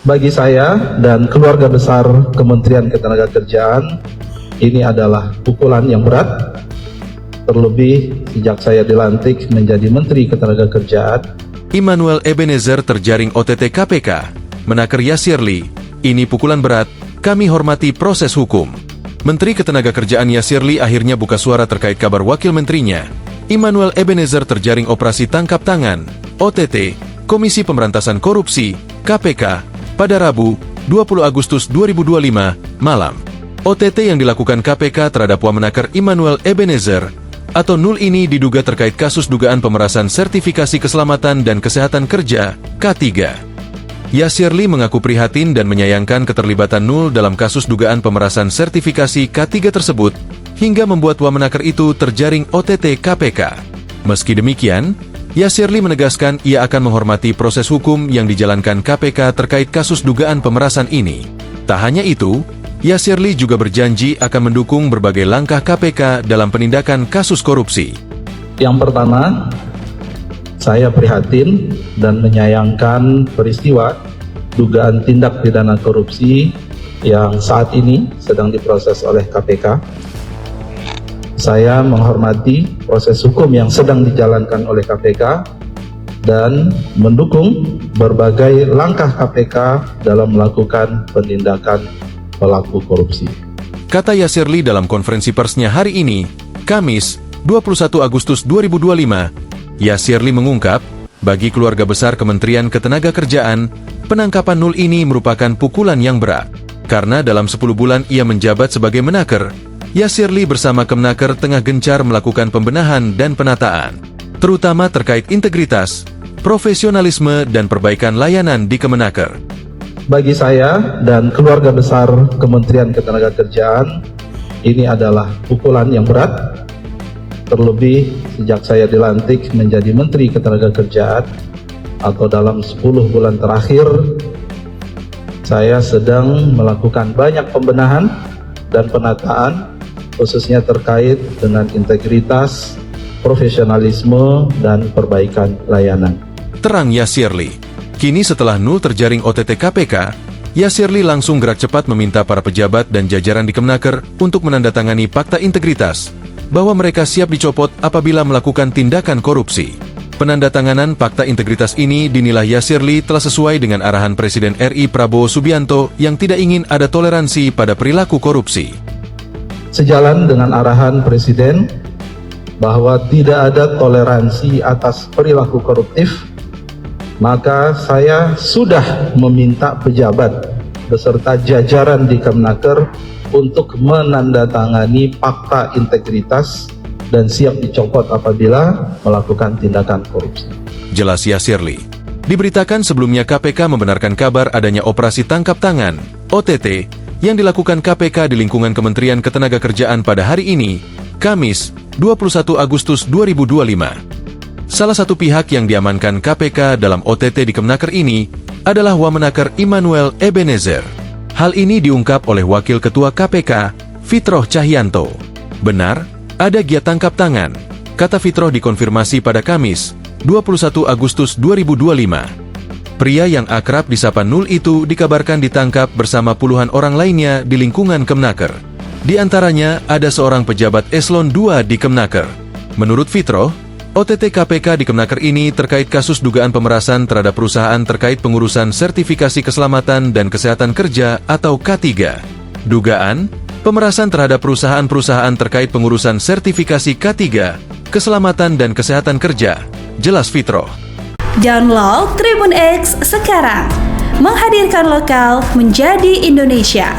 Bagi saya dan keluarga besar Kementerian Ketenagakerjaan, ini adalah pukulan yang berat, terlebih sejak saya dilantik menjadi Menteri Ketenagakerjaan. Immanuel Ebenezer terjaring OTT KPK. Menaker Yassirli, ini pukulan berat, kami hormati proses hukum. Menteri Ketenagakerjaan Yassirli akhirnya buka suara terkait kabar wakil menterinya. Immanuel Ebenezer terjaring operasi tangkap tangan, OTT, Komisi Pemberantasan Korupsi, KPK, pada Rabu, 20 Agustus 2025, malam. OTT yang dilakukan KPK terhadap Wamenaker Immanuel Ebenezer atau Nul ini diduga terkait kasus dugaan pemerasan sertifikasi keselamatan dan kesehatan kerja, K3. Yassirli mengaku prihatin dan menyayangkan keterlibatan Nul dalam kasus dugaan pemerasan sertifikasi K3 tersebut, hingga membuat Wamenaker itu terjaring OTT KPK. Meski demikian, Yassirli menegaskan ia akan menghormati proses hukum yang dijalankan KPK terkait kasus dugaan pemerasan ini. Tak hanya itu, Yassirli juga berjanji akan mendukung berbagai langkah KPK dalam penindakan kasus korupsi. Yang pertama, saya prihatin dan menyayangkan peristiwa dugaan tindak pidana korupsi yang saat ini sedang diproses oleh KPK. Saya menghormati proses hukum yang sedang dijalankan oleh KPK dan mendukung berbagai langkah KPK dalam melakukan penindakan pelaku korupsi. Kata Yassirli dalam konferensi persnya hari ini, Kamis, 21 Agustus 2025, Yassirli mengungkap, bagi keluarga besar Kementerian Ketenagakerjaan, penangkapan Nul ini merupakan pukulan yang berat. Karena dalam 10 bulan ia menjabat sebagai Menaker, Yassirli bersama Kemenaker tengah gencar melakukan pembenahan dan penataan, terutama terkait integritas, profesionalisme dan perbaikan layanan di Kemenaker. Bagi saya dan keluarga besar Kementerian Ketenagakerjaan, ini adalah pukulan yang berat, terlebih sejak saya dilantik menjadi Menteri Ketenagakerjaan atau dalam 10 bulan terakhir, saya sedang melakukan banyak pembenahan dan penataan, khususnya terkait dengan integritas, profesionalisme, dan perbaikan layanan. Terang Yassirli. Kini setelah Nul terjaring OTT KPK, Yassirli langsung gerak cepat meminta para pejabat dan jajaran di Kemenaker untuk menandatangani fakta integritas, bahwa mereka siap dicopot apabila melakukan tindakan korupsi. Penandatanganan fakta integritas ini dinilai Yassirli telah sesuai dengan arahan Presiden RI Prabowo Subianto yang tidak ingin ada toleransi pada perilaku korupsi. Sejalan dengan arahan Presiden bahwa tidak ada toleransi atas perilaku koruptif, maka saya sudah meminta pejabat beserta jajaran di Kemenaker untuk menandatangani fakta integritas dan siap dicopot apabila melakukan tindakan korupsi. Jelas Yassirli. Diberitakan sebelumnya KPK membenarkan kabar adanya operasi tangkap tangan, OTT, yang dilakukan KPK di lingkungan Kementerian Ketenagakerjaan pada hari ini, Kamis, 21 Agustus 2025. Salah satu pihak yang diamankan KPK dalam OTT di Kemenaker ini adalah Wamenaker Immanuel Ebenezer. Hal ini diungkap oleh Wakil Ketua KPK, Fitroh Cahyanto. Benar, ada giat tangkap tangan, kata Fitroh dikonfirmasi pada Kamis, 21 Agustus 2025. Pria yang akrab disapa Nul itu dikabarkan ditangkap bersama puluhan orang lainnya di lingkungan Kemenaker. Di antaranya ada seorang pejabat eselon 2 di Kemenaker. Menurut Fitroh, OTT KPK di Kemenaker ini terkait kasus dugaan pemerasan terhadap perusahaan terkait pengurusan sertifikasi keselamatan dan kesehatan kerja atau K3. Dugaan pemerasan terhadap perusahaan-perusahaan terkait pengurusan sertifikasi K3, keselamatan dan kesehatan kerja, jelas Fitroh. Download Tribun X sekarang, menghadirkan lokal menjadi Indonesia.